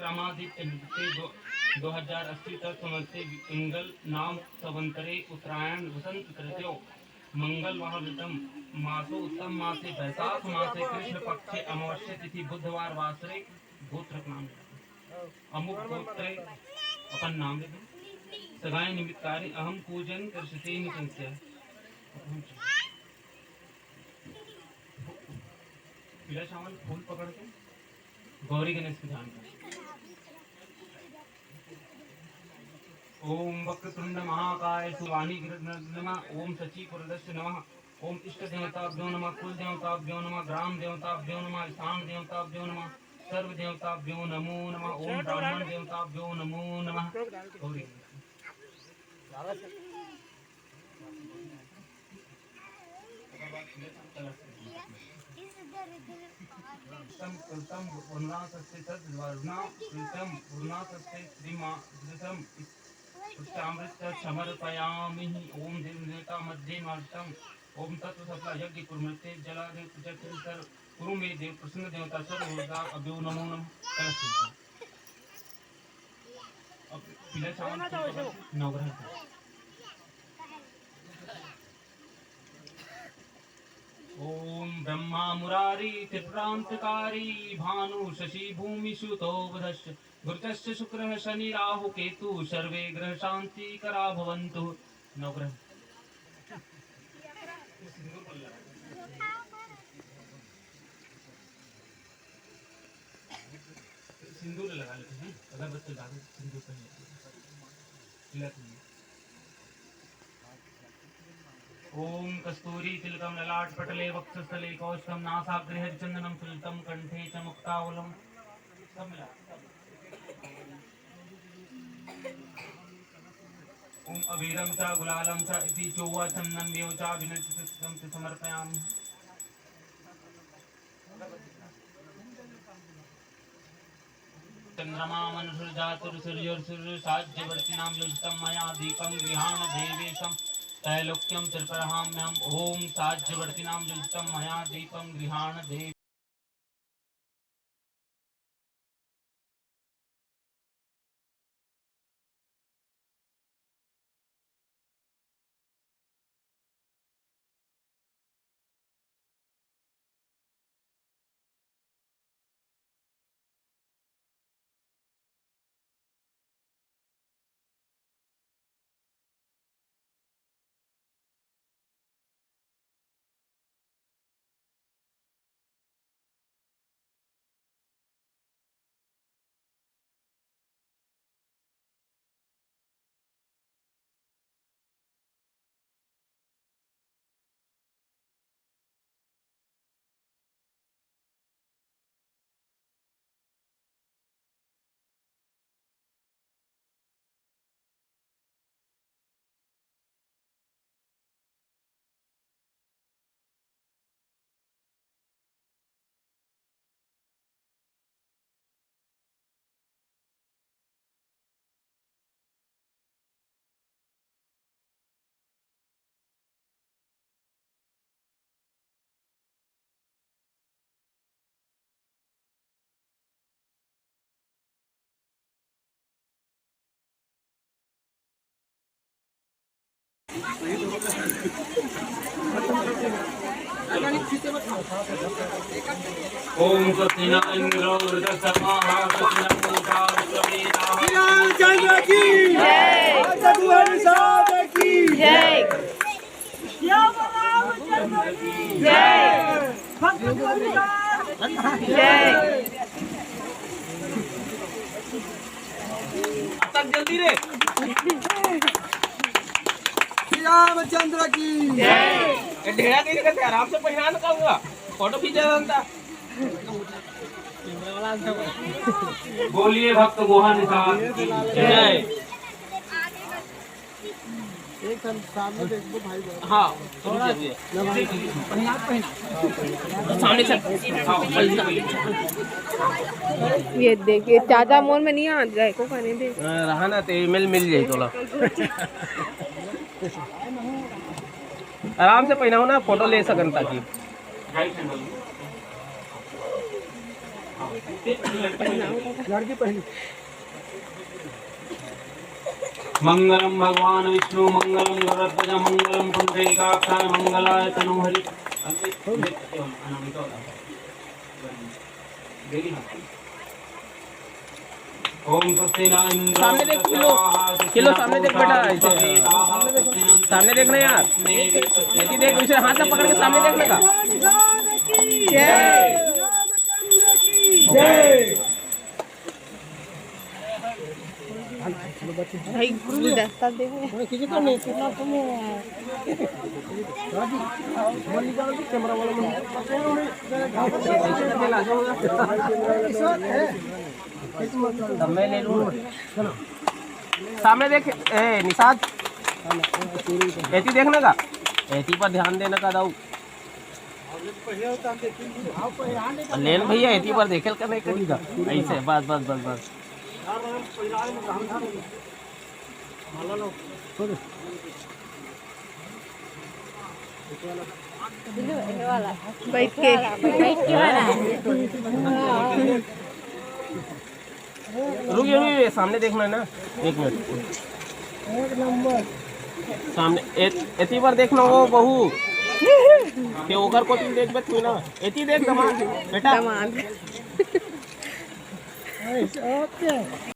विक्रमादित्य 2080 तक समझते इंगल नाम संवत्सरे उत्तरायण वसंत ऋतु मंगलवार ऋतम मासो उत्तम मासे वैशाख मासे कृष्ण पक्षे अमावस्या तिथि बुधवार वासरे गोत्र नाम अमुक गोत्रे अपन नाम लिखें सगाई निमित्तकारी अहम पूजन कृष्णते निसंशय पीला चावल फूल पकड़ के गौरी गणेश की ध्यान करें। ओम वक्रतुंड महाकाय सुवाणी नमः ओम शचीपुरदस्य नमः ओम इष्ट देवताभ्यो नमः कुल देवताभ्यो नमः ग्राम देवताभ्यो नमः स्थान देवताभ्यो नमः सर्व देवताभ्यो नमो नमः ओम ब्राह्मण देवताभ्यो नमो नमः। गौरी कृतं पूर्णातस्ते तद्वर्णा कृतं पूर्णातस्ते श्रीमादृतं पुष्टामृत समर्पयामि। ओम देवता मध्ये मार्तम ओम तत्व सफला यज्ञ कुर्मते जलादि पूजकर कुरु मे देव प्रसन्न देवता सर्वदा अभ्यो नमो नमः। अब पीला चावल नवग्रह ओम ब्रह्मा मुरारी त्रिप्रांतकारी भानु शशि भूमि सुतो बुधश्च गुरुतश्च शुक्रः शनि राहु केतु सर्वे ग्रह शांति करा भवन्तु। नवग्रह सिंदूर लगा लेते हैं अगरबत्ती डाल सिंदूर पहले ओम कस्तूरी तिलकम ललाट पटले वक्षस्थले कौशकम नासाग्रे हरिचंदनम तुलितम कंठे च मुक्तावलम सब मिला। ओम अबीरम च गुलालम च इति चौवा चंदनमेव च विनतितं च समर्पयामि। चंद्रमा मनुषुर्जातुर्सूर्योर्सूर्य साज्यवर्तिनां योजितं मया दीपं गृहाण देवेशं त्रैलोक्यं त्रिप्रहाम्यहम्। ओम साज्यवर्तिनां योजितं मया दीपं गृहाण देव ओम सत्य इंद्रो वृतसमाः चंद्र की जय, साहब की जय, रामचंद्र की जय, जय। जल्दी रे रामचंद्र की जय। ढेरा देरी करते आराम से पहनान का हुआ फोटो खींचा था। बोलिए भक्त गुहा निषाद की जय। एक सामने देखो भाई। हाँ सामने से ये देखिए चाचा मोर में नहीं आ जाए को खाने दे रहा ना तो मिल जाए थोड़ा आराम से पहनाओ ना फोटो ले सकन ताकि लड़की पहली मंगलम भगवान विष्णु मंगलम गरुड़ध्वज मंगलम पुंडरीकाक्षाय मंगलाय तनोहरि ओम स्वस्ति न इंद्रो सामने देख किलो सामने देख बेटा ऐसे सामने देखना यार ऐसी देख उसे हाथ से पकड़ के सामने देखने का जय जय भाई गुलदस्ता दे किसी को नहीं कितना तुम्हें मन निकाल के कैमरा वाला मैं ले लूँ सामने देख निषाद ऐसी देखने का ऐसी पर ध्यान देने का दाऊ ले लो भैया ऐसी पर देखे कर नहीं करेगा ऐसे बस बस बस बस बैठ के रुकिए रुकिए सामने देखना है ना एक मिनट सामने ऐसी पर देखना हो बहू के ओकर को तुम देख बत ना ऐसी देख दमाद बेटा दामाद ओके